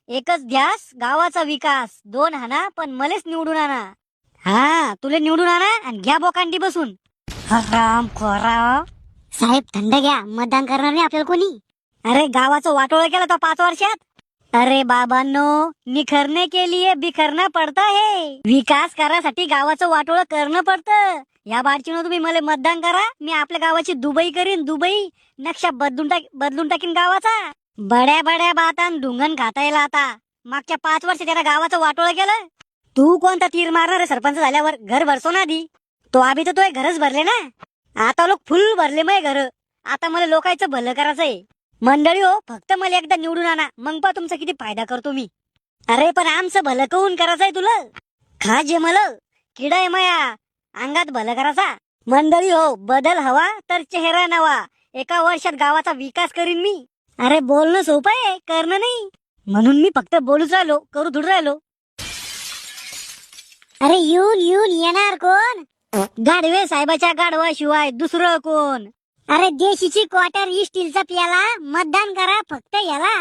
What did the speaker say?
एकच ध्यास गावाचा विकास, 2 हाना पण मलेच निवडून आणा. हा तुले निवडून आणा आणि घ्या बोकांडी बसून. हराम खोरा. साहेब थंड घ्या, मतदान करणार नाही आपल्याला कोणी. अरे गावाचं वाटोळं केलं तो 5 वर्षात. अरे बाबांनो, निखरने के लिए बिखरना पडता है. विकास करासाठी गावाचं वाटोळं करणं पडतं. या बारचीनं तुम्ही मला मतदान करा, मी आपल्या गावाची दुबई करीन. दुबई नक्षा बदलून टाकीन गावाचा. बड्या बड्या बातान ढुंगण खाता येईल आता. मागच्या 5 वर्ष त्याला गावाचं वाटोळं केलं. तू कोणता तीर मारणार आहे सरपंच झाल्यावर? घर भरसो ना आधी. तो आधी तर तो घरच भरले ना. आता लोक फुल भरले मग घर. आता मला लोकांचं भलं करायचंय. मंडळी हो, फक्त मला एकदा निवडून आणा, मग पा तुमचा किती फायदा करतो मी. अरे पण आमचं भलं करून करायचंय तुला. खा जे मला किडा आहे माया अंगात भलं करायचा. मंडळी हो, बदल हवा तर चेहरा नवा. एका वर्षात गावाचा विकास करीन मी. अरे बोलणं सोपं आहे, करणं नाही. म्हणून मी फक्त बोलूच राहिलो, करू थोडं राहिलो. अरे येऊन येऊन येणार कोण? गाढवे साहेबाच्या गाढवाशिवाय दुसरं कोण? अरे देशीची क्वार्टर स्टीलचा प्याला, मतदान करा फक्त याला.